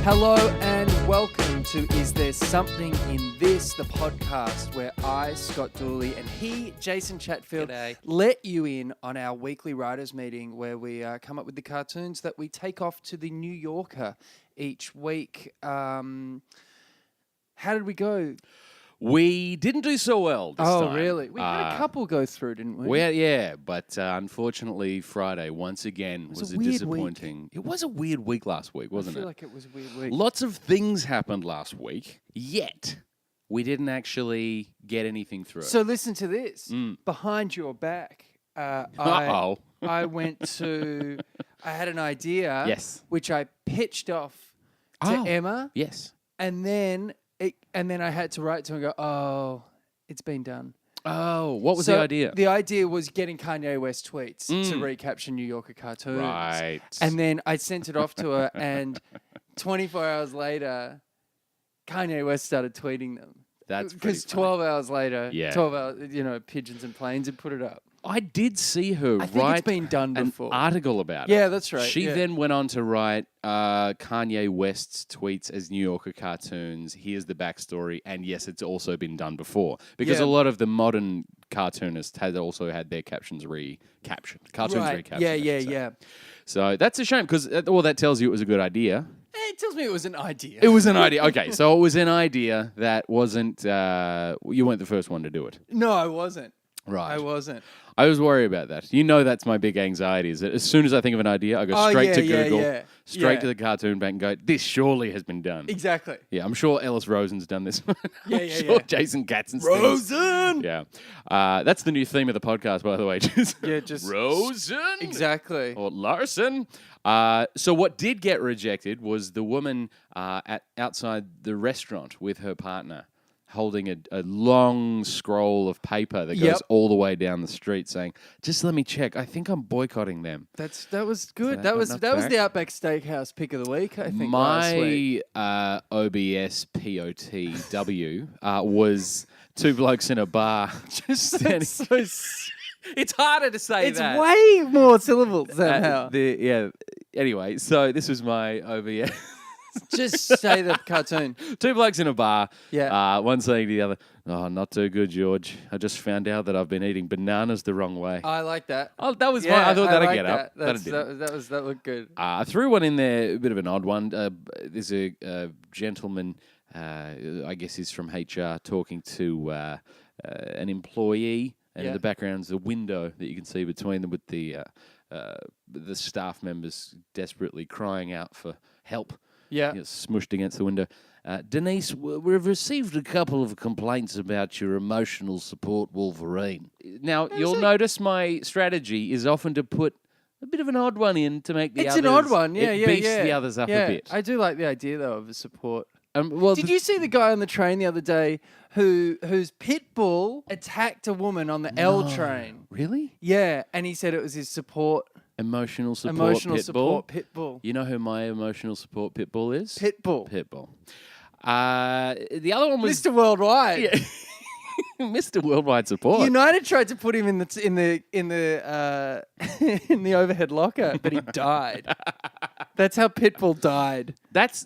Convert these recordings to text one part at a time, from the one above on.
Hello and welcome to Is There Something in This, the podcast where I, Scott Dooley, and he, Jason Chatfield, let you in on our weekly writers meeting where we come up with the cartoons that we take off to the New Yorker each week. How did we go? We didn't do so well this time. Oh, really? We had a couple go through, didn't we? But unfortunately, Friday, once again, was a disappointing... Week. It was a weird week last week, wasn't it? I feel like it was a weird week. Lots of things happened last week, yet we didn't actually get anything through. So listen to this. Behind your back, I went to... I had an idea, Yes. which I pitched off to Emma. Yes. And then I had to write to her and go, oh, it's been done. Oh, what was the idea? The idea was getting Kanye West tweets to recapture New Yorker cartoons. Right. And then I sent it off to her, and 24 hours later, Kanye West started tweeting them. That's because 12 hours later, Yeah. 12 hours, Pigeons and Planes had put it up. I did see her I think write it's been done before. an article about it. Yeah, that's right. She yeah. then went on to write Kanye West's tweets as New Yorker cartoons. Here's the backstory. And yes, it's also been done before. Because a lot of the modern cartoonists had also had their captions recaptioned. Cartoons recaptioned. Yeah. So that's a shame because that tells you it was a good idea. It tells me it was an idea. It was an idea. Okay, so it was an idea that wasn't... you weren't the first one to do it. No, I wasn't. Right. I wasn't. I was worried about that. You know that's my big anxiety, is that as soon as I think of an idea, I go straight to Google, straight to the cartoon bank and go, this surely has been done. Exactly. Yeah, I'm sure Ellis Rosen's done this. Yeah. Jason Katzenstein's. Rosen! Yeah. That's the new theme of the podcast, by the way. Just Rosen? Exactly. Or Larson. So what did get rejected was the woman outside the restaurant with her partner, holding a long scroll of paper that goes all the way down the street saying, just let me check. I think I'm boycotting them. That was good. That was the Outback Steakhouse pick of the week, I think, last week. My OBS POTW was two blokes in a bar just standing. It's harder to say that. It's way more syllables somehow. Anyway, so this was my OBS. Just say the cartoon. Two blokes in a bar. Yeah. One saying to the other, "Oh, not too good, George. I just found out that I've been eating bananas the wrong way." I like that. Oh, that was fun. I thought that'd get up. That looked good. I threw one in there, a bit of an odd one. There's a gentleman, I guess he's from HR, talking to an employee, and in the background's a window that you can see between them with the staff members desperately crying out for help. Yeah. Smushed against the window. Denise, we've received a couple of complaints about your emotional support Wolverine. Now, you'll notice my strategy is often to put a bit of an odd one in to make the others... It's an odd one, It beefs the others up a bit. I do like the idea, though, of a support. Did you see the guy on the train the other day whose pit bull attacked a woman on the L train? Really? Yeah, and he said it was his support... Emotional support pit bull. You know who my emotional support pit bull is? Pitbull. Pitbull. The other one was Mr. Worldwide. Yeah. Mr. Worldwide Support. United tried to put him in the overhead locker, but he died. That's how Pitbull died. That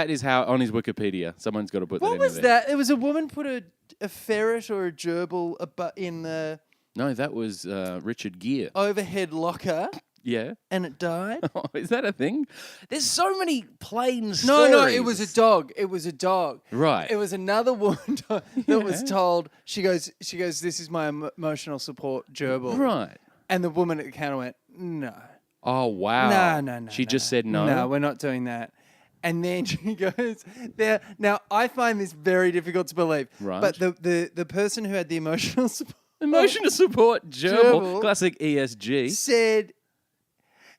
is how on his Wikipedia. Someone's got to put that in there. What was that? It was a woman put a ferret or a gerbil in the... No, that was Richard Gere. Overhead locker. Yeah. And it died? Oh, is that a thing? There's so many plain stories. No, it was a dog. It was a dog. Right. It was another woman that was told, she goes, this is my emotional support gerbil. Right. And the woman at the counter went, no. Oh, wow. No. She just said no? No, we're not doing that. And then she goes there. Now, I find this very difficult to believe. Right. But the person who had the emotional support... Emotional support gerbil. Classic ESG. Said...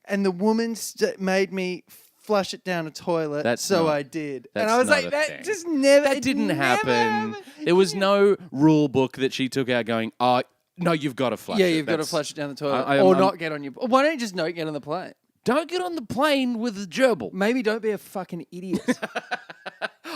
And the woman made me flush it down a toilet, I did. And I was like, that just never... That didn't happen. There was no rule book that she took out going, oh, no, you've got to flush it. Yeah, you've got to flush it down the toilet. Or not get on your... Why don't you just not get on the plane? Don't get on the plane with a gerbil. Maybe don't be a fucking idiot.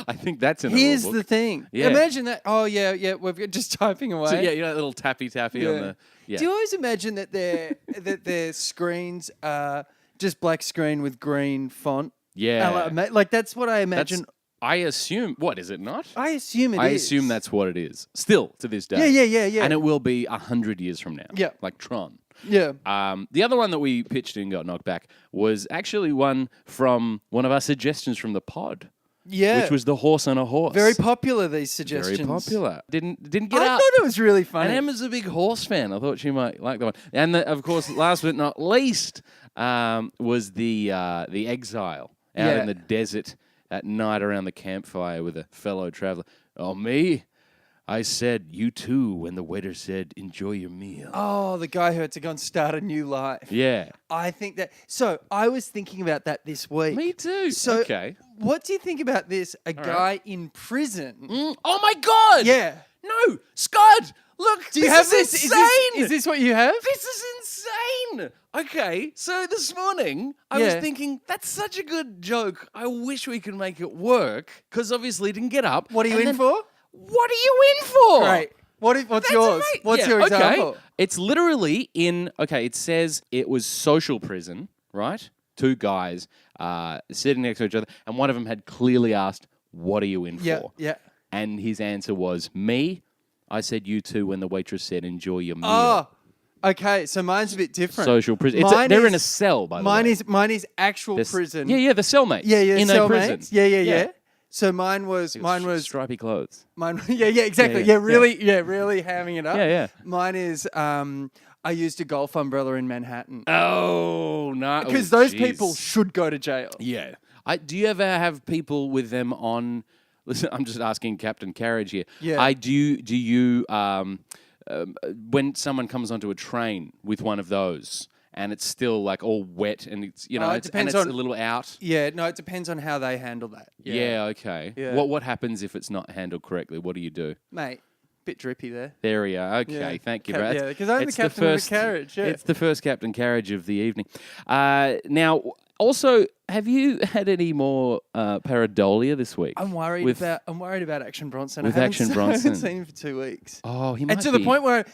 I think that's in Here's the rule book. The thing. Yeah. Imagine that. Oh, yeah, we're just typing away. So, you know, that little tappy on the... Yeah. Do you always imagine that their screens are just black screen with green font Yeah. Like that's what I imagine. I assume. What is it not? I assume it is. I assume that's what it is. Still to this day. Yeah. And it will be 100 years from now. Yeah. Like Tron. Yeah. The other one that we pitched and got knocked back was actually one from one of our suggestions from the pod. Yeah. Which was the horse on a horse. Very popular, these suggestions. Very popular. Didn't get I up. thought it was really funny. And Emma's a big horse fan. I thought she might like that one. And of course, last but not least, was the exile out in the desert at night around the campfire with a fellow traveler. Oh, me? I said, you too, when the waiter said, enjoy your meal. Oh, the guy who had to go and start a new life. Yeah. I think that... So, I was thinking about that this week. Me too. So, okay. What do you think about this? A guy in prison... Oh, my God! Yeah. No! Scott! Look, do you have this? Insane! Is this what you have? This is insane! Okay, so this morning, I was thinking, that's such a good joke. I wish we could make it work, because obviously it didn't get up. What are you in for? What are you in for? Great. What's yours? Amazing. What's your example? Okay. It's literally it says it was social prison, right? Two guys sitting next to each other, and one of them had clearly asked, what are you in for? Yeah. And his answer was, me. I said, you too, when the waitress said, enjoy your meal. Oh, okay. So mine's a bit different. Social prison. They're in a cell, by the way. Mine is actual prison. Yeah, the cellmates. Yeah, in a prison. Yeah. So mine was stripy clothes. Yeah, exactly. Yeah, really hamming it up. Yeah. Mine is I used a golf umbrella in Manhattan. Oh, no. Because those people should go to jail. Yeah. Do you ever have people with them on? Listen, I'm just asking Captain Carriage here. Yeah. Do you when someone comes onto a train with one of those? And it's still like all wet, and it's it's a little out. Yeah, no, it depends on how they handle that. Yeah, okay. Yeah. What happens if it's not handled correctly? What do you do, mate? Bit drippy there. There we are. Okay, Yeah. thank you, Brad. Yeah, because I'm the captain of the carriage. Yeah. It's the first Captain Carriage of the evening. Now, also, have you had any more pareidolia this week? I'm worried about Action Bronson. With I Action Bronson. haven't seen him for 2 weeks. Oh, he might to be. the point where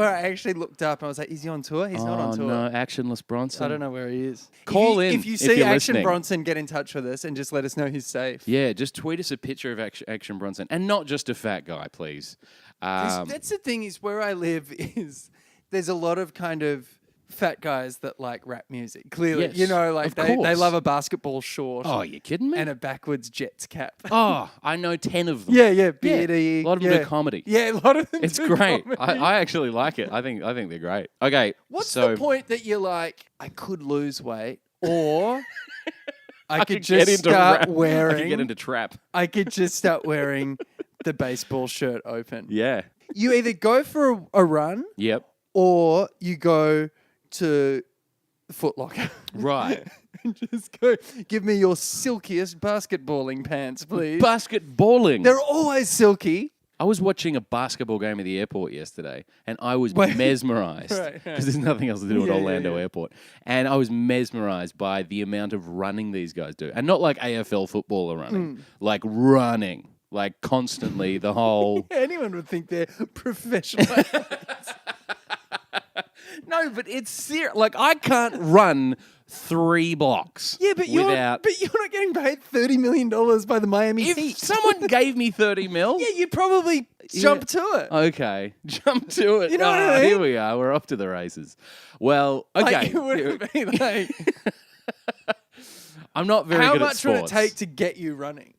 I actually looked up and I was like, is he on tour? He's not on tour. No, Actionless Bronson. I don't know where he is. Call if you if see you're Action listening. Bronson, get in touch with us and just let us know he's safe. Yeah, just tweet us a picture of Action Bronson, and not just a fat guy, please. That's the thing is where I live is there's a lot of kind of fat guys that like rap music. Clearly, Yes, of they course. love a basketball short. Oh, you kidding me? And a backwards Jets cap. Oh, I know 10 of them. Yeah, beardy. A lot of them do comedy. Yeah, a lot of them. It's do great. comedy. I actually like it. I think they're great. Okay, What's so the point that you're like, I could lose weight, or I could get just into start rap. wearing. I could get into trap. I could just start wearing the baseball shirt open. Yeah. You either go for a run, Yep. or you go to Foot Locker. Right. Just go, give me your silkiest basketballing pants, please. Basketballing. They're always silky. I was watching a basketball game at the airport yesterday, and I was mesmerized because Right. there's nothing else to do at Yeah, Orlando yeah. Airport, and I was mesmerized by the amount of running these guys do, and not like AFL footballer running, like running, like constantly the whole. Anyone would think they're professional. No, but it's serious. Like I can't run 3 blocks. Yeah, but you're not getting paid $30 million by the Miami If Heat. someone gave me 30 mil, Yeah, you'd probably jump to it. okay, jump to it. You know what I mean? Here we are. We're off to the races. Well, okay. Like, it wouldn't be like, I'm not very how good at much would it sports. take to get you running?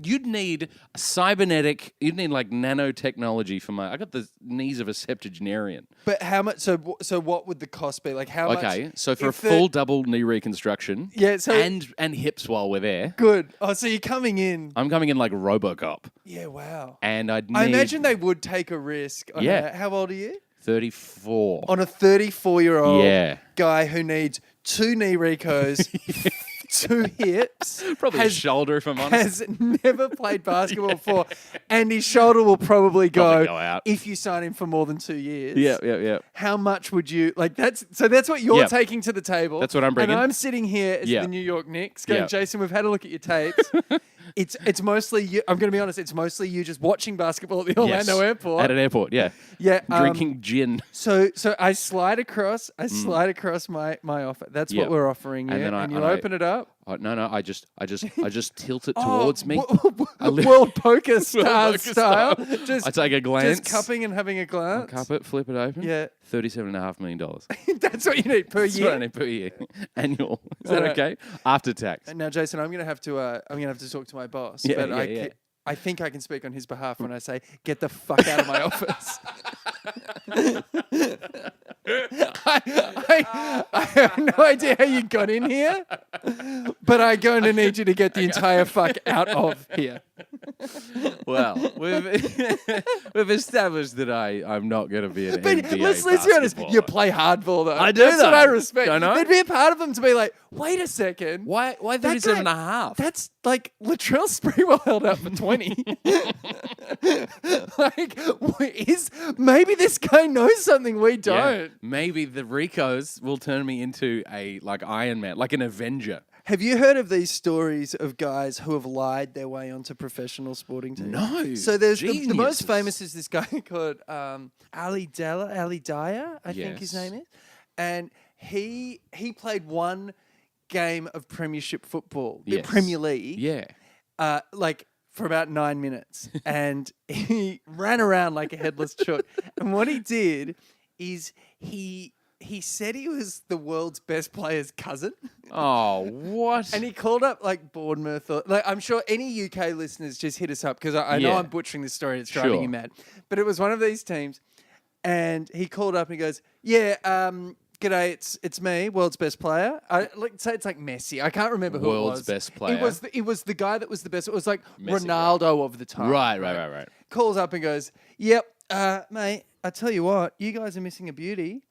You'd need a cybernetic. You'd need like nanotechnology for my. I got the knees of a septuagenarian. But how much? So what would the cost be? Like how much? Okay, so for a if full double knee reconstruction, Yeah, so- and hips while we're there, Good. Oh, so you're coming in. I'm coming in like RoboCop, Yeah, wow. and I'd need I imagine they would take a risk. On Yeah. that. How old are you? 34. On a 34-year-old Yeah. guy who needs 2 knee recos, 2 hips, Probably a shoulder if I'm honest. has never played basketball before, and his shoulder will probably Probably go out. if you sign him for more than 2 years. Yeah. How much would you like? That's what you're Yep. taking to the table. That's what I'm bringing. And I'm sitting here as Yeah. the New York Knicks, going, Yeah. Jason, we've had a look at your tapes. It's mostly you. I'm going to be honest. It's mostly you just watching basketball at the Orlando airport. At an airport, yeah. Yeah, Drinking gin. So I slide across my offer. That's Yep. what we're offering you. And then and you I open it up. Oh, no, I just tilt it towards me. World poker style. I take a glance. Just cupping and having a glance. Cup it, flip it open. Yeah. $37.5 million. That's what you need per That's year. what I need per year. Annual. Is that okay? After tax. Now, Jason, I'm gonna have to talk to my boss. Yeah, but yeah. I think I can speak on his behalf when I say, get the fuck out of my office. I have no idea how you got in here, but I'm going to need you to get the entire fuck out of here. Well, we've established that I'm not going to be an but NBA let's be honest, basketballer. you play hardball though. I do. That's what I respect. I know. There'd be a part of them to be like, wait a second. Why That 37 and guy- a half? That's like Latrell Sprewell held out for 20. Maybe this guy knows something we don't. Yeah. Maybe the Ricos will turn me into a Iron Man, like an Avenger. Have you heard of these stories of guys who have lied their way onto professional sporting teams? No. So there's the Geniuses. most famous is this guy called Ali Dyer, I think his Yes. name is. And he played one game of Premiership football, the Yes. Premier League. Yeah. For about 9 minutes, and he ran around like a headless chook. And what he did is he said he was the world's best player's cousin, Oh, what? and he called up like Bournemouth. Or, I'm sure any UK listeners just hit us up because I know Yeah. I'm butchering this story. It's driving Sure. you mad, but it was one of these teams, and he called up and he goes, "Yeah, g'day, it's me, world's best player. Say it's like Messi. I can't remember who it was. World's best player. It was the guy that was the best. It was like Messi, Ronaldo of the time. Right. Calls up and goes, "Yep, mate. I tell you what, you guys are missing a beauty.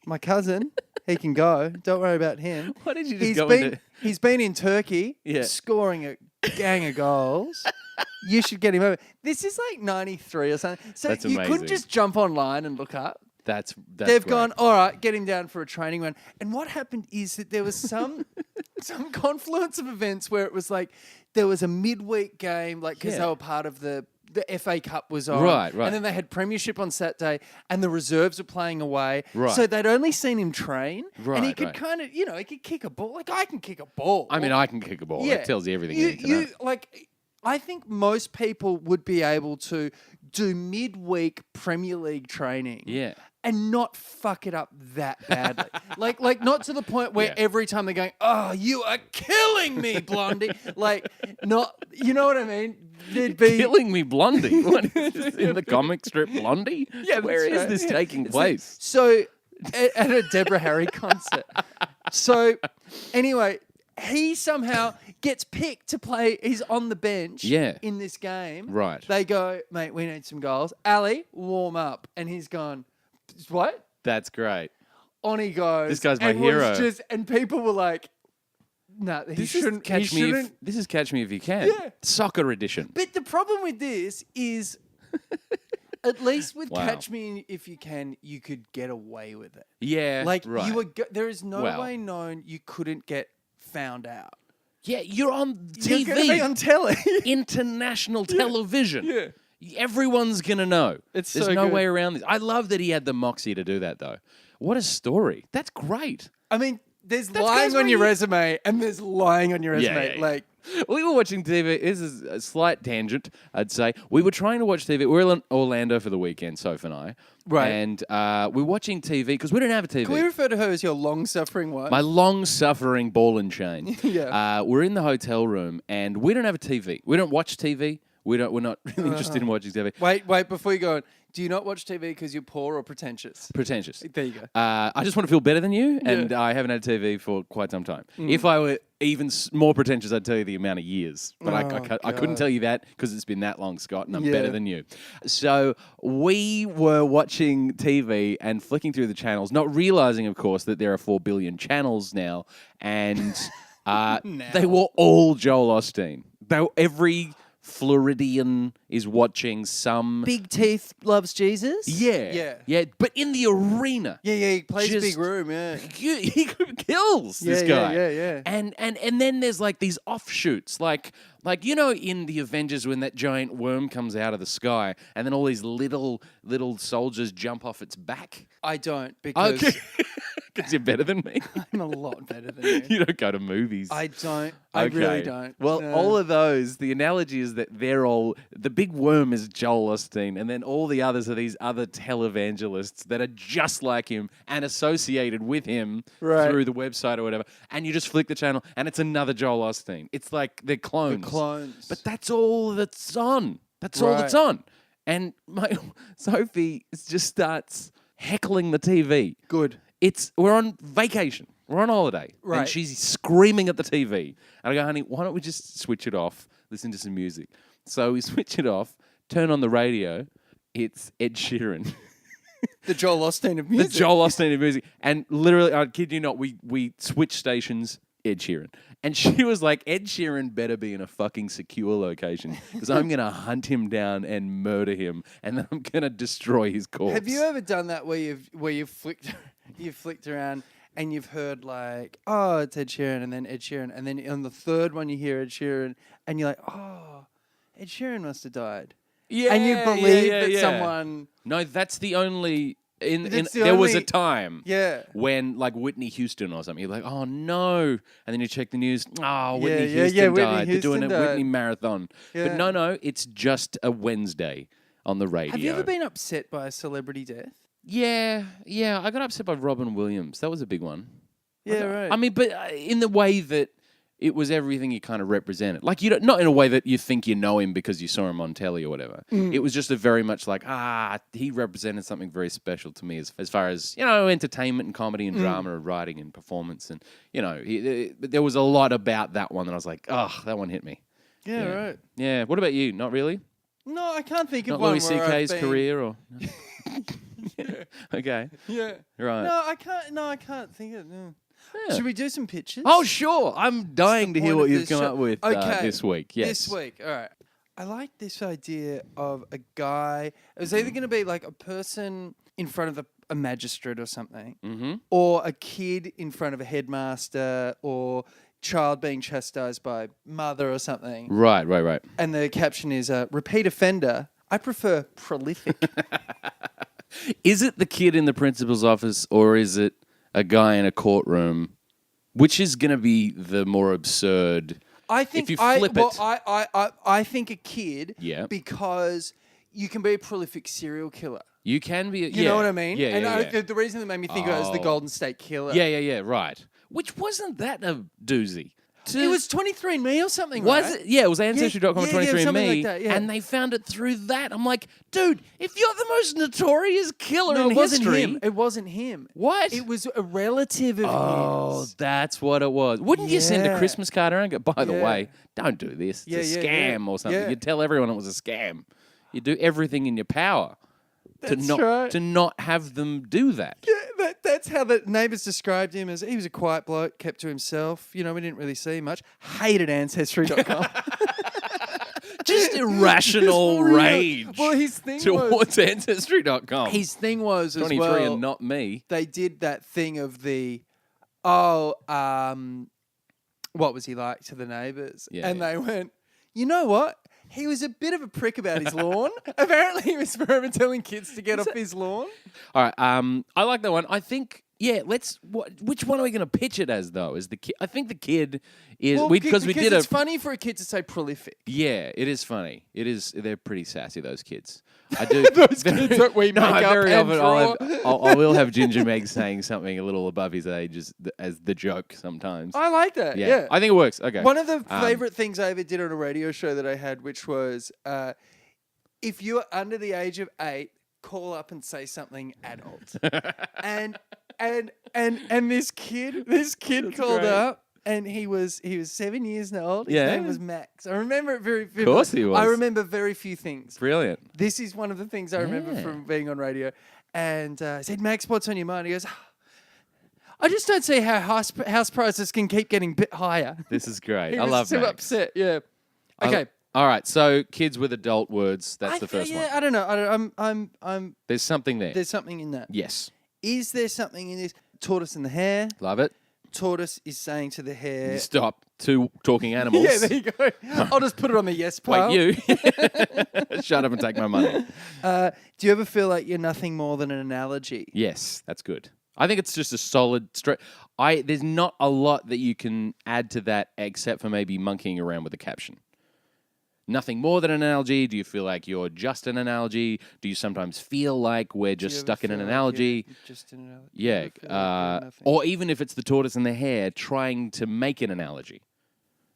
My cousin, he can go. Don't worry about him. Why did you just go into... He's been in Turkey, scoring a gang of goals." You should get him over. This is like 93 or something. So That's you amazing. couldn't just jump online and look up. That's They've great. gone, all right, get him down for a training run. And what happened is that there was some confluence of events where it was like there was a midweek game, like because they were part of the FA Cup was on. Right. And then they had Premiership on Saturday and the reserves were playing away. Right. So they'd only seen him train. And he could Right. kind of, he could kick a ball. Like I can kick a ball. I mean, I can kick a ball. Yeah. That tells you everything you need to know. I think most people would be able to do midweek Premier League training. Yeah. And not fuck it up that badly. like not to the point where every time they're going, "Oh, you are killing me, Blondie." Not, you know what I mean? There'd be Killing me, Blondie. What is this in the comic strip, Blondie? Yeah, Where is that's this right. taking place? So at a Deborah Harry concert. So anyway, he somehow gets picked to play. He's on the bench in this game. Right. They go, "Mate, we need some goals. Ali, warm up." And he's gone, "What?" That's great. On he goes. This guy's my and was hero. and people were like, "No, he shouldn't. He shouldn't." This is Catch Me If You Can. Yeah. Soccer edition. But the problem with this is, at least with Wow. Catch Me If You Can, you could get away with it. Yeah. Like right. you were, there is no Well. way known you couldn't get found out. Yeah, you're on You're TV. going to be on telly. International television. Yeah. Everyone's going to know. It's There's so no good. way around this. I love that he had the moxie to do that, though. What a story. That's great. I mean, there's That's lying guys on where your you- resume, and there's lying on your resume. yeah. Like, We were watching TV. This is a slight tangent, I'd say. We were trying to watch TV. We were in Orlando for the weekend, Soph and I. Right. And we're watching TV because we don't have a TV. can we refer to her as your long-suffering wife? My long-suffering ball and chain. Yeah. We're in the hotel room, and we don't have a TV. We don't watch TV. We're not really interested in watching TV. Wait, before you go on, do you not watch TV because you're poor or pretentious? Pretentious. There you go. I just want to feel better than you, and I haven't had TV for quite some time. If I were even more pretentious, I'd tell you the amount of years. But I couldn't tell you that because it's been that long, Scott, and I'm better than you. So we were watching TV and flicking through the channels, not realizing, of course, that there are 4 billion channels now, and they were all Joel Osteen. Every Floridian is watching some... Big Teeth loves Jesus? Yeah. But in the arena. Yeah, he plays Just- big room, yeah. He kills this Yeah, guy. yeah. And then there's like these offshoots, like in the Avengers when that giant worm comes out of the sky, and then all these little soldiers jump off its back. I don't, because Because you're better than me. I'm a lot better than you. You don't go to movies. I don't. I really don't. Well, No. all of those, the analogy is that they're all, the big worm is Joel Osteen, and then all the others are these other televangelists that are just like him and associated with him through the website or whatever. And you just flick the channel and it's another Joel Osteen. It's like they're clones. But that's all that's on. That's all that's on. And Sophie just starts heckling the TV. Good. We're on vacation. We're on holiday. Right. And she's screaming at the TV. And I go, honey, why don't we just switch it off, listen to some music? So we switch it off, turn on the radio. It's Ed Sheeran. The Joel Osteen of music. The Joel Osteen of music. And literally, I kid you not, we switch stations, Ed Sheeran. And she was like, Ed Sheeran better be in a fucking secure location because I'm going to hunt him down and murder him and then I'm going to destroy his corpse. Have you ever done that where you've flicked around and you've heard like, oh, it's Ed Sheeran and then Ed Sheeran and then on the third one you hear Ed Sheeran and you're like, oh, Ed Sheeran must have died. Yeah, and you believe that someone... No, that's the only... There was a time when, like, Whitney Houston or something, you're like, oh, no. And then you check the news, Whitney Houston died. They're doing a Whitney marathon. Yeah. But no, it's just a Wednesday on the radio. Have you ever been upset by a celebrity death? Yeah. I got upset by Robin Williams. That was a big one. Yeah, right. I mean, but in the way that it was everything he kind of represented. Like, you don't, not in a way that you think you know him because you saw him on telly or whatever. It was just a very much like, he represented something very special to me as far as, entertainment and comedy and drama and writing and performance. And, there was a lot about that one that I was like, that one hit me. Yeah, right. Yeah. What about you? Not really? No, I can't think of Not one Louis C.K.'s career or... Okay. Yeah. Right. No, I can't think of it. No. Yeah. Should we do some pictures? Oh, sure. I'm dying to hear what you've come up with this week. Yes. This week. All right. I like this idea of a guy. It was either going to be like a person in front of a magistrate or something, or a kid in front of a headmaster, or child being chastised by mother or something. Right. And the caption is, repeat offender. I prefer prolific. Is it the kid in the principal's office or is it a guy in a courtroom? Which is going to be the more absurd? I think if you flip it. I think a kid. Yeah. Because you can be a prolific serial killer. You can be. You know what I mean? Yeah. And the reason that made me think of it was the Golden State Killer. Yeah. Right. Which wasn't that a doozy? It was 23andMe or something, was right? it? Yeah, it was Ancestry.com and 23andMe. Like that, and they found it through that. I'm like, dude, if you're the most notorious killer in history... It wasn't him. What? It was a relative of his. Oh, that's what it was. Wouldn't you send a Christmas card around and go, by the way, don't do this. It's a scam or something. You'd tell everyone it was a scam. You do everything in your power to not have them do that. Yeah, that's how the neighbours described him as. He was a quiet bloke, kept to himself. We didn't really see much. Hated Ancestry.com. Just irrational rage. Well, his thing towards Ancestry.com. His thing was 23 as well, and not me. They did that thing of the, what was he like to the neighbours? And they went, you know what? He was a bit of a prick about his lawn. Apparently, he was forever telling kids to get off his lawn. All right, I like that one. I think, which one are we going to pitch it as, though? Is the kid? I think the kid is... Because it's funny for a kid to say prolific. Yeah, it is funny. It is. They're pretty sassy, those kids. I do. Those kids that we make up very and often I will have Ginger Meg saying something a little above his age as the joke sometimes. I like that, yeah. I think it works. Okay. One of the favourite things I ever did on a radio show that I had, which was, if you're under the age of 8, call up and say something adult. and this kid called up. And he was 7 years old. His name was Max. I remember it very vividly. Of course he was. I remember very few things. Brilliant. This is one of the things I remember from being on radio. And I said, Max, what's on your mind? He goes, I just don't see how house prices can keep getting a bit higher. This is great. He I love Max. He was too upset, yeah. Okay. All right, so kids with adult words, that's the first one. I don't know. I'm There's something there. There's something in that. Yes. Is there something in this? Tortoise in the hare. Love it. Tortoise is saying to the hare... Stop. Two talking animals. Yeah, there you go. I'll just put it on the yes pile. Wait, you. Shut up and take my money. Do you ever feel like you're nothing more than an analogy? Yes, that's good. I think it's just a solid straight. There's not a lot that you can add to that except for maybe monkeying around with the caption. Nothing more than an analogy. Do you feel like you're just an analogy? Do you sometimes feel like we're just stuck in an analogy? Just an analogy. Yeah. Or even if it's the tortoise and the hare trying to make an analogy.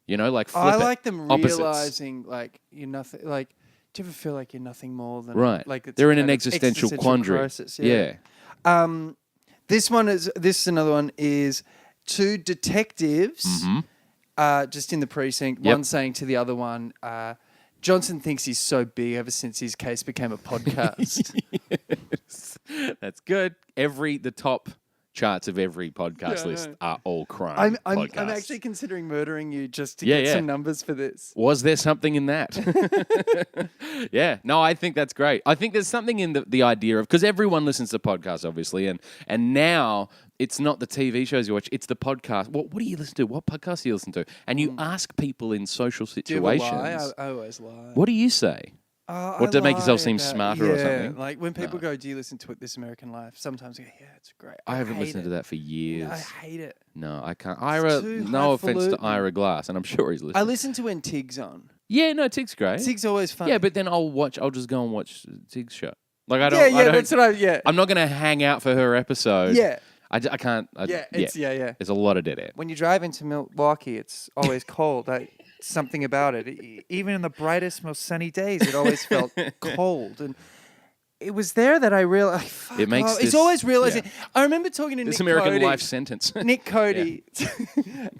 You know, like flip I it. like them Opposites. realizing like you're nothing. Like, do you ever feel like you're nothing more than Right? Like it's they're in kind an of existential quandary. crisis, Yeah. This is another one is two detectives. Just in the precinct, one saying to the other one, Johnson thinks he's so big ever since his case became a podcast. Yes. That's good. The top charts of every podcast list are all crime podcasts. I'm actually considering murdering you just to get some numbers for this. Was there something in that? Yeah. No, I think that's great. I think there's something in the idea of, because everyone listens to podcasts, obviously, and now it's not the TV shows you watch, it's the podcast. What do you listen to? What podcast do you listen to? And you ask people in social situations. Do you ever lie? I always lie. What do you say? What, to make yourself seem smarter or something? Like when people go, do you listen to This American Life? Sometimes I go, yeah, it's great. I haven't listened to that for years. I hate it. No, I can't. No offense to Ira Glass, and I'm sure he's listening. I listen to when Tig's on. Yeah, no, Tig's great. Tig's always fun. Yeah, but then I'll just go and watch Tig's show. Like I don't. That's what I'm not going to hang out for her episode. Yeah. I can't. It's There's a lot of dead air. When you drive into Milwaukee, it's always cold. Something about it. Even in the brightest, most sunny days, it always felt cold. And it was there that I realized. It's always realizing. Yeah. I remember talking to this Nick American Cody. Life sentence. Nick Cody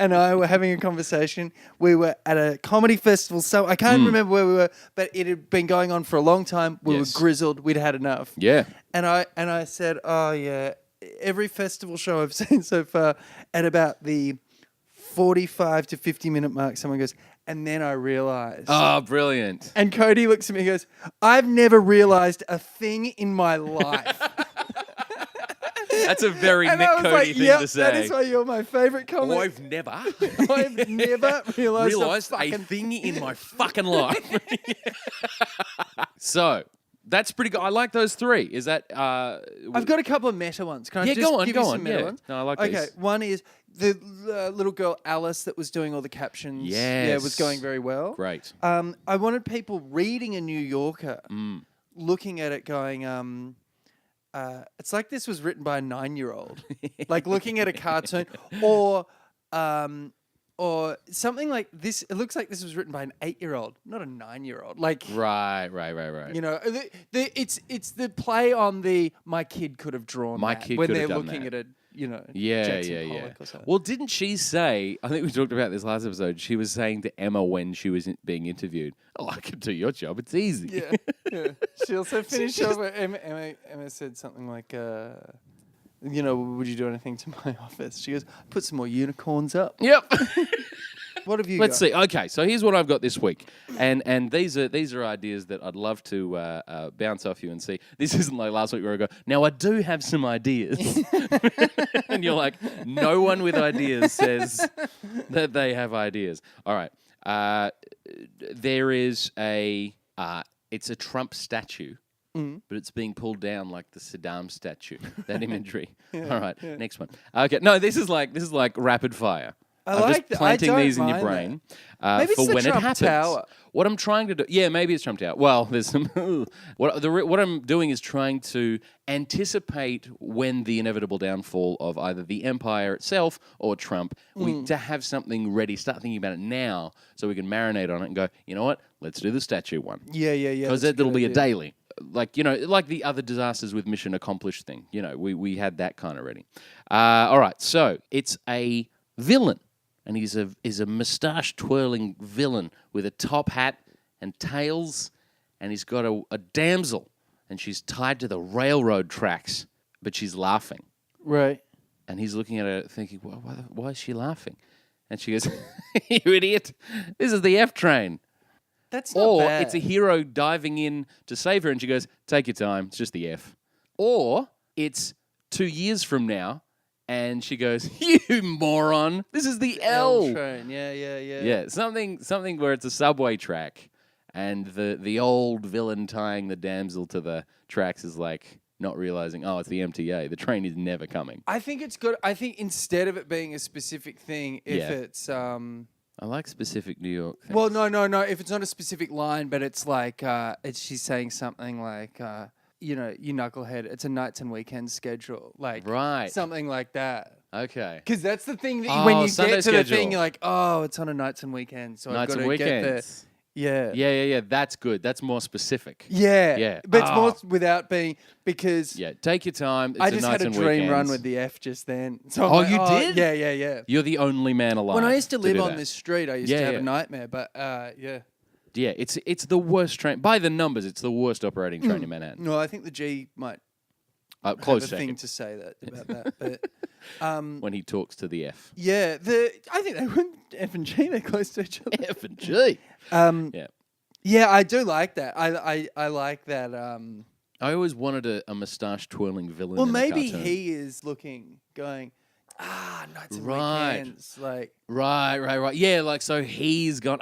and I were having a conversation. We were at a comedy festival. So I can't remember where we were, but it had been going on for a long time. We were grizzled. We'd had enough. Yeah. And I said, oh yeah, every festival show I've seen so far, at about the 45 to 50-minute mark, someone goes, and then I realized. Oh, brilliant. And Cody looks at me and goes, I've never realized a thing in my life. That's a very Nick Cody thing to say. That is why you're my favourite comic. I've never realised a thing in my fucking life. So, that's pretty good. I like those three. Is that... I've got a couple of meta ones. Can I just give you some meta ones? No, I like these. Okay, one is the little girl Alice that was doing all the captions. Yes. Yeah, was going very well. Great. I wanted people reading a New Yorker, looking at it going... it's like this was written by a 9-year-old. Like looking at a cartoon or something like this. It looks like this was written by an 8-year-old, not a 9-year-old. Like Right. You know, it's the play on the my kid could have drawn My that kid when could they're have done looking that. at it. You know, Yeah. or something. Well, didn't she say, I think we talked about this last episode, she was saying to Emma when she was being interviewed, oh, I can do your job, it's easy. Yeah. She also finished off with Emma said something like, you know, would you do anything to my office? She goes, put some more unicorns up. Yep. What have you Let's got? see. Okay, so here's what I've got this week. And these are ideas that I'd love to bounce off you and see. This isn't like last week where I go, now I do have some ideas. And you're like, no one with ideas says that they have ideas. All right. There is it's a Trump statue. But it's being pulled down like the Saddam statue. That imagery. All right, next one. Okay, no, this is like rapid fire. I'm just planting these in your brain for when it happens. Tower. What I'm trying to do, maybe it's Trump Tower. Well, there's some. What I'm doing is trying to anticipate when the inevitable downfall of either the empire itself or Trump, to have something ready. Start thinking about it now, so we can marinate on it and go. You know what? Let's do the statue one. Yeah. Because it'll be a daily. Like, you know, like the other disasters with Mission Accomplished thing. You know, we had that kind of ready. All right, so it's a villain. And he's a moustache-twirling villain with a top hat and tails, and he's got a damsel, and she's tied to the railroad tracks, but she's laughing. Right. And he's looking at her thinking, why is she laughing? And she goes, you idiot, this is the F train. That's not bad. Or it's a hero diving in to save her, and she goes, take your time, it's just the F. Or it's 2 years from now, and she goes, you moron, this is the L train. Yeah. Yeah, something where it's a subway track, and the old villain tying the damsel to the tracks is like, not realizing, oh, it's the MTA. The train is never coming. I think it's good. I think instead of it being a specific thing, if Yeah. it's I like specific New York things. well, no. If it's not a specific line, but it's like she's saying something like, you knucklehead. It's a nights and weekends schedule, like Right. something like that. Okay. Because that's the thing that Oh, when you Sunday get to the schedule. thing, you're like, oh, it's on a nights and weekends, so Nights I've and got to get there. weekends. Yeah. Yeah. That's good. That's more specific. Yeah. Yeah. But it's more Oh. without being because Yeah, take your time. It's I a just nights had a and dream run weekends. with the F just then. So I'm Oh, like, you did? Yeah. You're the only man alive. When I used to live do on that. this street, I used Yeah, to have yeah. a nightmare. But yeah. Yeah, it's the worst train. By the numbers, it's the worst operating train in Manhattan. No, I think the G might Close have a thing second to say about that. But when he talks to the F. yeah, I think they were F and G. They're close to each other. F and G. Yeah. Yeah, I do like that. I like that. I always wanted a moustache twirling villain. Well, in a maybe cartoon. he is going. Nights and Right. weekends. Like, Right. Yeah, like so he's gone.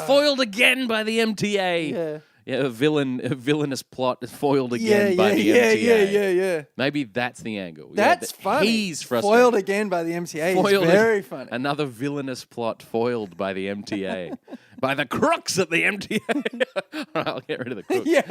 Foiled again by the MTA. yeah. Yeah, a villainous plot is foiled again by the MTA. Yeah. Maybe that's the angle. That's funny. He's frustrated. Foiled again by the MTA. Foiled Is very funny. Another villainous plot foiled by the MTA. By the crooks at the MTA. All right, I'll get rid of the crooks. Yeah.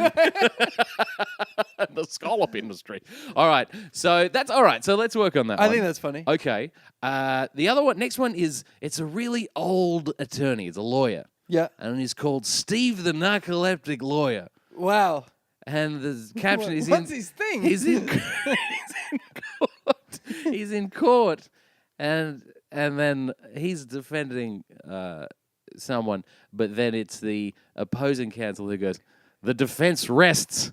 The scallop industry. All right. So that's all right. So let's work on that I one. think that's funny. Okay. The other one, next one is it's a really old attorney. It's a lawyer. Yeah. And he's called Steve the Narcoleptic Lawyer. Wow. And the caption is What's his thing? He's in court. He's in court. And then he's defending someone, but then it's the opposing counsel who goes, "The defense rests."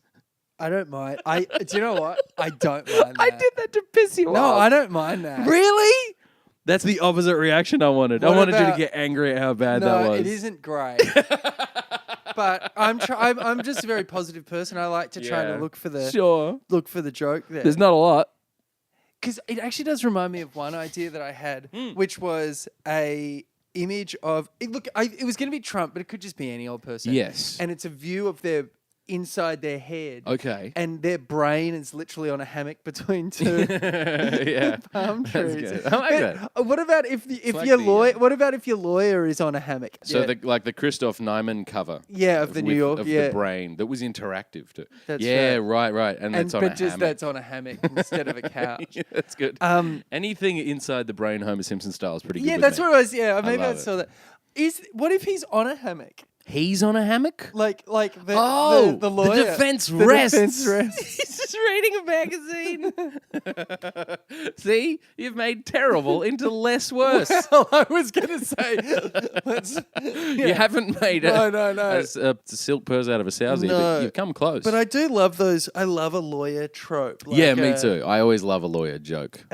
I don't mind. Do you know what? I don't mind that. I did that to piss you off. No, I don't mind that. Really? That's the opposite reaction I wanted. What I wanted you about- to get angry at how bad No, that was. it isn't great. But I'm just a very positive person. I like to try Yeah. to look for the joke there. There's not a lot. Because it actually does remind me of one idea that I had, which was a image of it was going to be Trump, but it could just be any old person. Yes. And it's a view of their inside their head. Okay. And their brain is literally on a hammock between two Yeah. palm trees. good. I like that. What about if like your the, lawyer? What about if your lawyer is on a hammock? So Yeah. the Christoph Nyman cover. Yeah, of the New York, of yeah. the brain that was interactive too. That's yeah, right. right. And that's on but a just hammock. that's on a hammock instead of a couch. Yeah, that's good. Anything inside the brain, Homer Simpson style, is pretty good. Yeah, with that's me. what it was. Yeah, maybe I love saw that. What if he's on a hammock? He's on a hammock. Like the The lawyer. defense The rests. defense rests. He's just reading a magazine. See, you've made terrible into less worse. Well, I was gonna say, You haven't made No. a silk purse out of a sowsie, No. but you've come close. But I do love those. I love a lawyer trope. Like, yeah, me too. I always love a lawyer joke.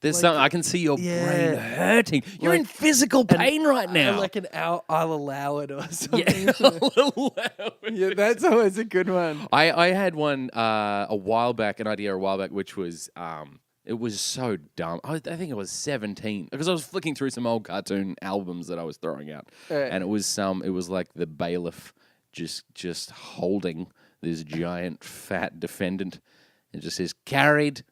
There's like- something I can see your Yeah. brain hurting. You're Like in physical pain right now. Like an I'll allow it or something. Yeah. Yeah, that's always a good one. I had one an idea a while back, which was it was so dumb. I think it was 17 because I was flicking through some old cartoon albums that I was throwing out, Right. and it was like the bailiff just holding this giant fat defendant, and just says carried.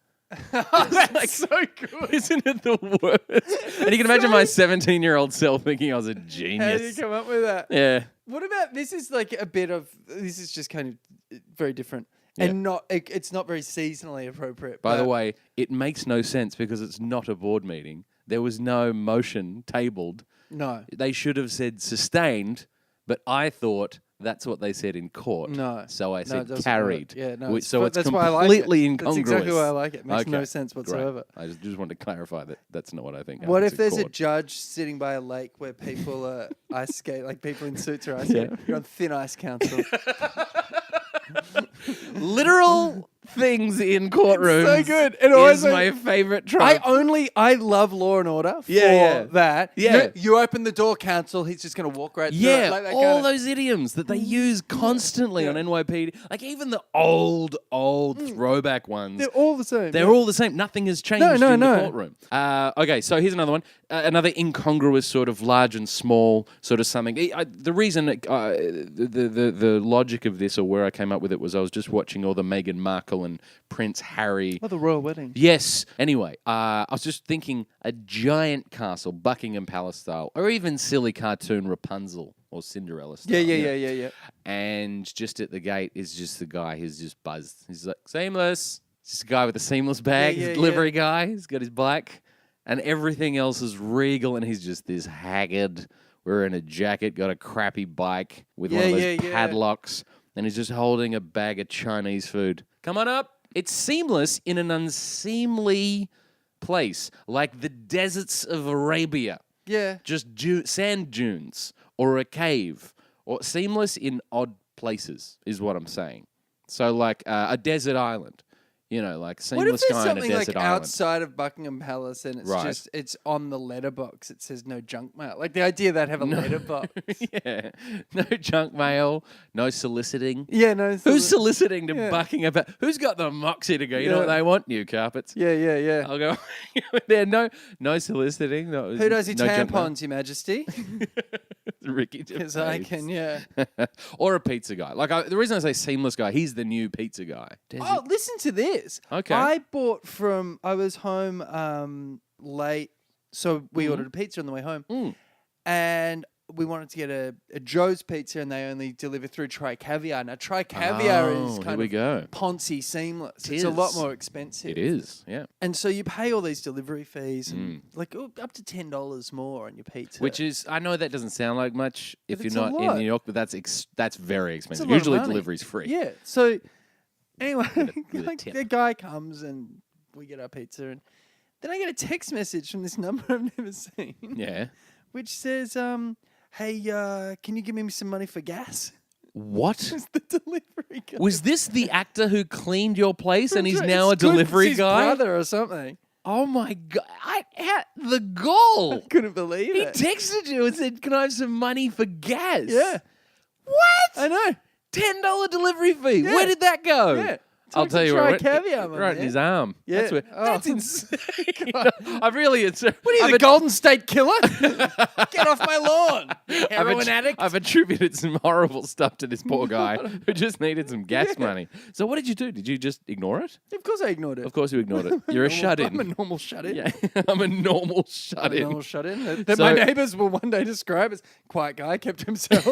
That's so good. Isn't it the worst? And you can imagine my 17-year-old self thinking I was a How did genius. you come up with that? Yeah. What about this? Is like a bit of this is just kind of very different Yeah. and it's not very seasonally appropriate. By the but- way, it makes no sense because it's not a board meeting. There was no motion tabled. no, They should have said sustained, but I thought that's what they said in court. No. So I it said doesn't carried. work. Yeah, no, Which- so it's that's why I like completely it. incongruous. That's exactly why I like it. It makes Okay, no sense great. whatsoever. I just wanted to clarify that that's not what I think. What happens if there's in a court. judge sitting by a lake where people are ice skate, like people in suits are ice skating? You're on thin ice council. literal things in courtrooms? so good. It always is my favorite trope. I love Law and Order for Yeah. that. Yeah. You open the door, counsel. He's just going to walk right through Yeah, it. Like that all kind of- those idioms that they use constantly on NYPD, like even the old throwback ones. They're all the same. They're all the same. Nothing has changed No, in no. the courtroom. Okay, so here's another one. Another incongruous sort of large and small sort of something. The reason, the logic of this or where I came up with it was I was just watching all the Meghan Markle Meghan and Prince Harry. Oh, the royal wedding. Yes. Anyway, I was just thinking a giant castle, Buckingham Palace style, or even silly cartoon Rapunzel or Cinderella style. Yeah. And just at the gate is just the guy who's just buzzed. He's like, seamless. It's just a guy with a seamless bag, his delivery guy. He's got his bike. And everything else is regal, and he's just this haggard, wearing a jacket, got a crappy bike with one of those padlocks, and he's just holding a bag of Chinese food. Come on up. It's seamless in an unseemly place, like the deserts of Arabia. Yeah. Just sand dunes or a cave, or seamless in odd places is what I'm saying. So like a desert island. You know, like seamless guy in a desert island. What if there's something like outside of Buckingham Palace and it's just, it's on the letterbox. It says no junk mail. Like the idea they'd have a letterbox. Yeah. No junk mail, no soliciting. Yeah, no. Who's soliciting to Buckingham Palace? Who's got the moxie to go, you know what they want? New carpets. Yeah. I'll go there. No soliciting. No, who does your tampons, Your Majesty? Ricky. Because I can, Or a pizza guy. Like the reason I say seamless guy, he's the new pizza guy. Listen to this. Okay. I was home late, so we ordered a pizza on the way home. And we wanted to get a Joe's pizza, and they only deliver through Tri Caviar. Now, Tri Caviar is kind of Ponzi seamless. It's a lot more expensive. It is, yeah. And so you pay all these delivery fees, and like up to $10 more on your pizza. Which is, I know that doesn't sound like much if you're not in New York, but that's very expensive. It's a lot Usually of money. delivery's free. Yeah, so... Anyway, like the guy comes and we get our pizza, and then I get a text message from this number I've never seen. Yeah. Which says, hey, can you give me some money for gas? What? It's the delivery guy. Was this the actor who cleaned your place and he's now a delivery his guy? Brother or something. Oh my God. The gall. I couldn't believe it. He texted you and said, can I have some money for gas? Yeah. What? I know. $10 delivery fee. Yeah. Where did that go? Yeah. I'll tell you what. Caviar, right in his arm. Yeah. That's insane. I've really... What are you, the Golden State Killer? Get off my lawn, heroin addict. I've attributed some horrible stuff to this poor guy who just needed some gas money. So what did you do? Did you just ignore it? Of course I ignored it. Of course you ignored it. You're a shut-in. I'm a normal shut-in. Yeah. I'm a normal shut-in. A normal shut-in. That my neighbours will one day describe as quiet guy, kept to himself.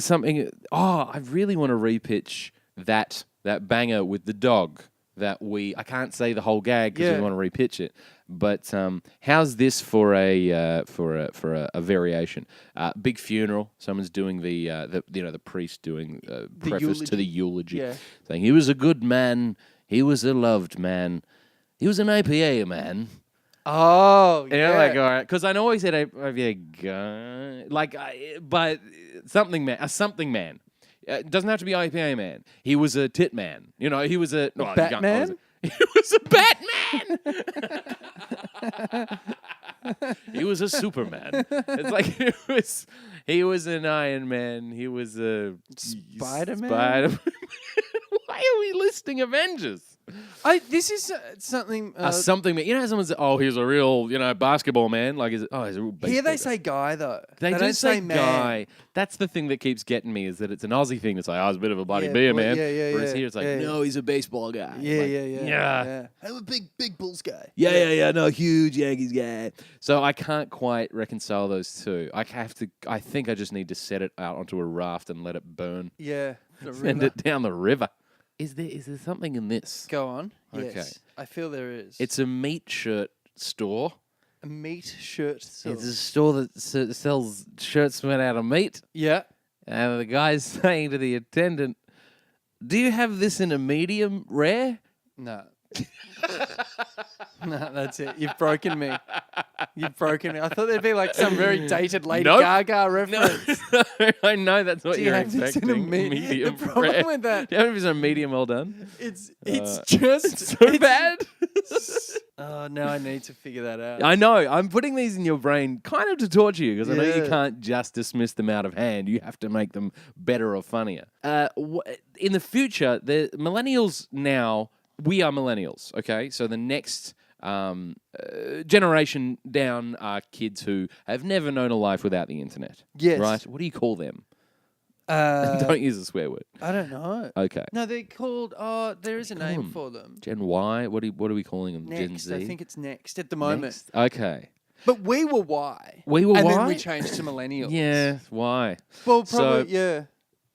Something... Oh, I really want to repitch that banger with the dog that I can't say the whole gag because we want to repitch it. But how's this for a variation? Big funeral. Someone's doing the priest doing preface to the eulogy, saying he was a good man, he was a loved man, he was an IPA man. Oh, yeah. Like, all right, because I know he said IPA guy, like, but something man. It doesn't have to be IPA man. He was a tit man. You know, he was a... No, Batman? He was a Batman! He was a Superman. It's like he was an Iron Man. He was a... Spider-Man? Why are we listing Avengers? This is something... something that... You know how someone says, oh, he's a real, basketball man? Like, he's a real baseball Here they guy. say guy, though. They do don't say man. guy. That's the thing that keeps getting me, is that it's an Aussie thing to say, oh, he's a bit of a bloody beer man. Whereas here it's like, no, he's a baseball guy. Yeah. I'm a big Bulls guy. Yeah. No, huge Yankees guy. So I can't quite reconcile those two. I think I just need to set it out onto a raft and let it burn. Yeah. Send it down the river. Is there something in this? Go on. Okay. Yes. I feel there is. It's a meat shirt store. A meat shirt store. It's a store that sells shirts made out of meat. Yeah. And the guy's saying to the attendant, do you have this in a medium rare? No. No, that's it. You've broken me. I thought there'd be like some very dated Lady Gaga reference. No. I know that's what you're expecting. Medium the problem rare. with that... Do you have this in a medium well done? It's just... so bad. Oh, now I need to figure that out. I know. I'm putting these in your brain kind of to torture you because I know you can't just dismiss them out of hand. You have to make them better or funnier. In the future, the millennials now... We are millennials, okay? So the next generation down are kids who have never known a life without the internet. Yes. Right? What do you call them? Don't use a swear word. I don't know. Okay. No, they're called. Oh, there is a name for them. Gen Y. What are we calling them? Next, Gen Z. I think it's next at the moment. Next? Okay. But we were Y. We were and Y. And then we changed to millennials. Yeah. Why? Well, probably yeah.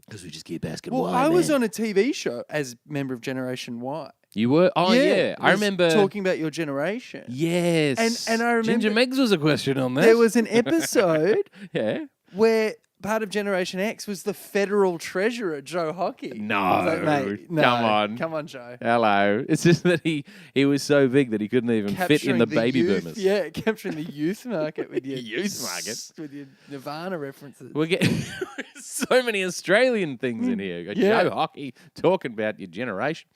Because we just keep asking well, why. I was on a TV show as member of Generation Y. You were? Oh, yeah. I remember talking about your generation. Yes. And I remember Ginger Megs was a question on that. There was an episode yeah. where part of Generation X was the federal treasurer, Joe Hockey. No. Like, mate, no. Come on, Joe. Hello. It's just that he was so big that he couldn't even fit in the baby youth, boomers. Yeah, capturing the youth market with your youth market with your Nirvana references. We're getting so many Australian things in here. Yeah. Joe Hockey talking about your generation.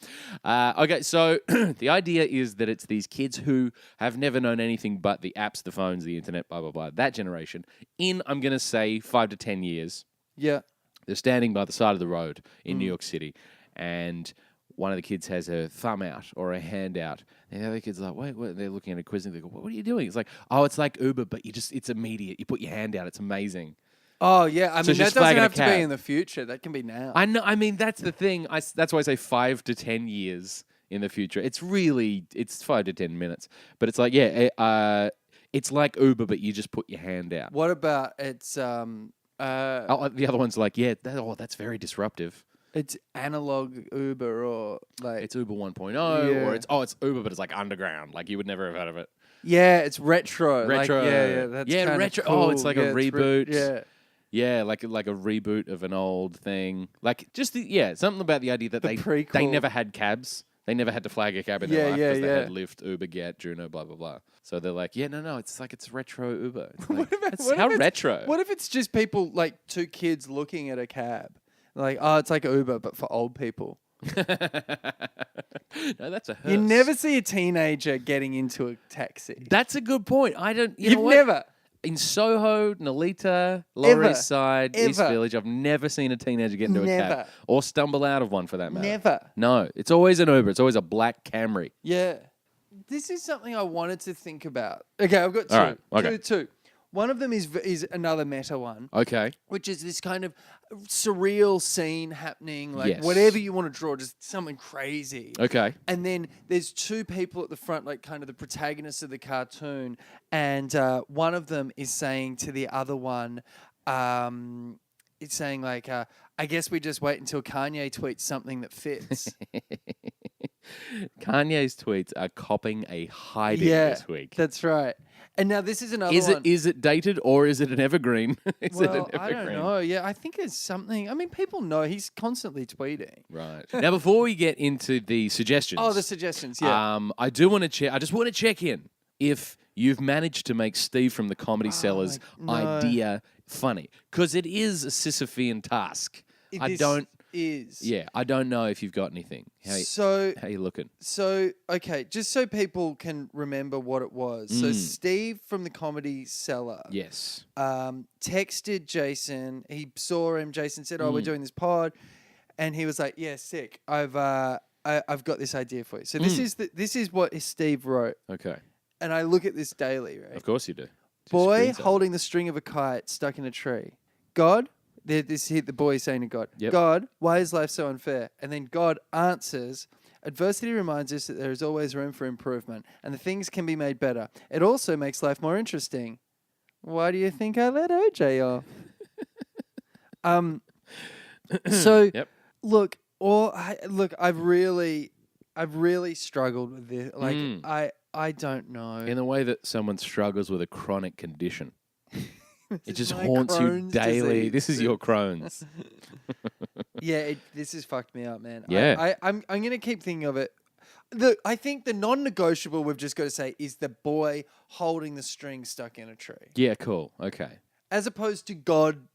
Okay, so the idea is that it's these kids who have never known anything but the apps, the phones, the internet, blah, blah, blah. That generation. I'm going to say 5 to 10 years. Yeah. They're standing by the side of the road in New York City, and one of the kids has a thumb out or a hand out, and the other kid's like, wait, they're looking at a quiz, and they go, what are you doing? It's like, oh, it's like Uber, but it's immediate. You put your hand out. It's amazing. Oh, yeah. I So mean, just that doesn't flagging a have to cab. be in the future. That can be now. I know. I mean, that's the thing. That's why I say 5 to 10 years in the future. It's 5 to 10 minutes, but it's like, it's like Uber, but you just put your hand out. What about it's the other one's like, that's very disruptive. It's analog Uber or like It's Uber 1.0 Yeah. or it's Uber, but it's like underground. Like you would never have heard of it. yeah, it's retro. Retro. Like, that's Yeah, kinda retro. Cool. Oh, it's like a Yeah, reboot. yeah. Yeah, like a reboot of an old thing. Like just something about the idea that The they prequel. never had cabs. They never had to flag a cab in Yeah, their life because yeah, they yeah. had Lyft, Uber, Get, Juno, blah blah blah. So they're like, no, it's like it's retro Uber. It's What like, about- that's what how if it's- retro. What if it's just people like two kids looking at a cab? Like, oh, it's like Uber, but for old people. No, that's a hearse. You never see a teenager getting into a taxi. That's a good point. I don't. You You've know what? never. In Soho, Nolita, Lower Ever. East Side, East Ever. Village, I've never seen a teenager get into a Never. cab or stumble out of one for that matter. Never. No, it's always an Uber. It's always a black Camry. Yeah. This is something I wanted to think about. Okay, I've got two. All right, okay. Two. One of them is another meta one, Okay. which is this kind of surreal scene happening, like Yes. whatever you want to draw, just something crazy. Okay. And then there's two people at the front, like kind of the protagonists of the cartoon, and one of them is saying to the other one, it's saying like, I guess we just wait until Kanye tweets something that fits. Kanye's tweets are copping a hiding Yeah, this week. that's right. And now this is another Is one. it dated or is it an evergreen? Is it an Well, I evergreen? don't know. Yeah, I think there's something. I mean, people know he's constantly tweeting. Right. Now, before we get into the suggestions. Oh, the suggestions. Yeah. I do want to check. I just want to check in if you've managed to make Steve from the Comedy Sellers no. idea funny, because it is a Sisyphean task. This is. Yeah, I don't know if you've got anything. So How you looking? okay, just so people can remember what it was. So Steve from the Comedy Cellar. Yes. Texted Jason. He saw him. Jason said, "Oh, we're doing this pod," and he was like, "Yeah, sick. I've got this idea for you." So this is what Steve wrote, Okay. and I look at this daily, right? Of course you do. Boy Screensaver. holding the string of a kite stuck in a tree. God, the boy is saying to God, Yep. God, why is life so unfair? And then God answers, adversity reminds us that there is always room for improvement and that things can be made better. It also makes life more interesting. Why do you think I let OJ off? So Yep. look, I've really struggled with this. Like I don't know. In the way that someone struggles with a chronic condition. It This just is my haunts you Crohn's daily. disease. This is your Crohn's. Yeah, this has fucked me up, man. Yeah. I'm gonna keep thinking of it. I think the non-negotiable we've just got to say is the boy holding the string stuck in a tree, Yeah, cool. Okay. as opposed to God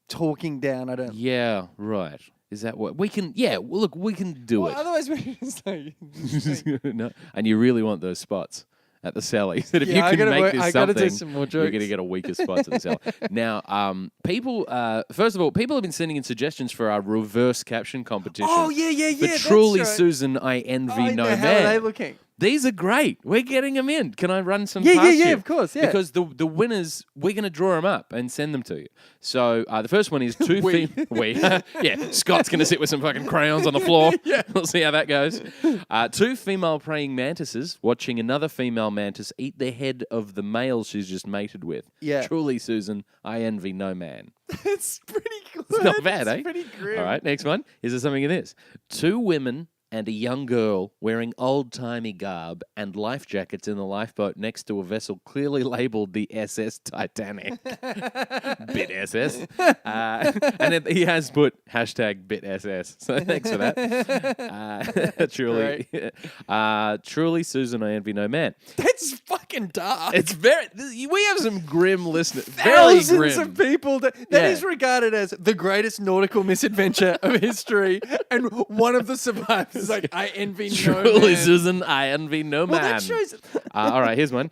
talking down. I don't. Yeah, right. Is that what we can? Yeah, well, look, we can do Well, otherwise we're just like. it. No, and you really want those spots at the celly. That if Yeah, I you can gotta make work- this I gotta do something, some more you're going to jokes. get a weaker spots at the celly. Now, people. First of all, people have been sending in suggestions for our reverse caption competition. Oh yeah. The That's truly right. Susan I envy Oh, no how man. are they looking? these are great. We're getting them in. Can I run some Yeah, past you? of course, yeah. Because the winners, we're going to draw them up and send them to you. So the first one is two yeah, Scott's going to sit with some fucking crayons on the floor. Yeah. We'll see how that goes. Two female praying mantises watching another female mantis eat the head of the male she's just mated with. Yeah. Truly, Susan, I envy no man. It's pretty good. It's not bad, It's pretty grim. All right, next one. Is there something in this? Two women and a young girl wearing old-timey garb and life jackets in the lifeboat next to a vessel clearly labelled the SS Titanic. Bit SS. And then he has put hashtag bit SS. So thanks for that. Truly, Susan, I envy no man. That's fucking dark. It's we have some grim listeners. Thousands Very grim. of people. That is regarded as the greatest nautical misadventure of history. And one of the survivors is like, I envy no Truly, man. Susan, I envy no man. That shows... All right, here's one.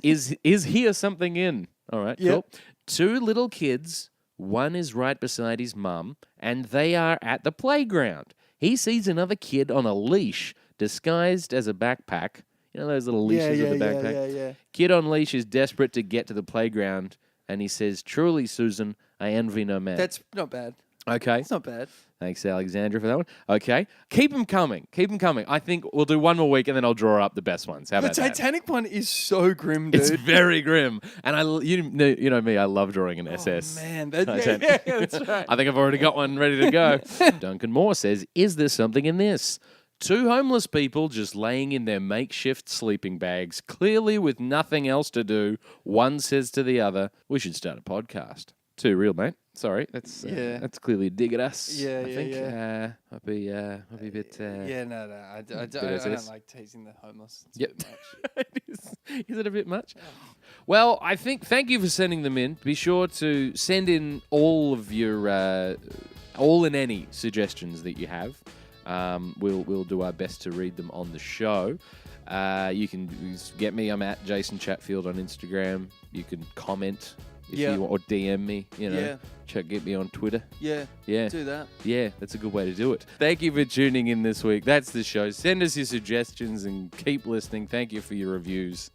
Is here something in? All right, cool. Two little kids, one is right beside his mum, and they are at the playground. He sees another kid on a leash disguised as a backpack. You know those little leashes with the backpack? Yeah. Kid on leash is desperate to get to the playground, and he says, truly, Susan, I envy no man. That's not bad. Okay. It's not bad. Thanks, Alexandra, for that one. Okay. Keep them coming. Keep them coming. I think we'll do one more week and then I'll draw up the best ones. How about The that? Titanic one is so grim, dude. It's very grim. And you know me, I love drawing an SS. Oh, man. Titanic. Yeah, that's right. I think I've already got one ready to go. Duncan Moore says, is there something in this? Two homeless people just laying in their makeshift sleeping bags, clearly with nothing else to do. One says to the other, we should start a podcast. Too real, mate. Sorry, that's clearly a dig at us. Yeah, I think. yeah. Might be a bit. No. I don't like teasing the homeless. It's a bit much. Is it a bit much? Well, I think. Thank you for sending them in. Be sure to send in all of your, all and any suggestions that you have. We'll do our best to read them on the show. You can get me. I'm at Jason Chatfield on Instagram. You can comment. If you want, or DM me, get me on Twitter. Yeah, do that. Yeah, that's a good way to do it. Thank you for tuning in this week. That's the show. Send us your suggestions and keep listening. Thank you for your reviews.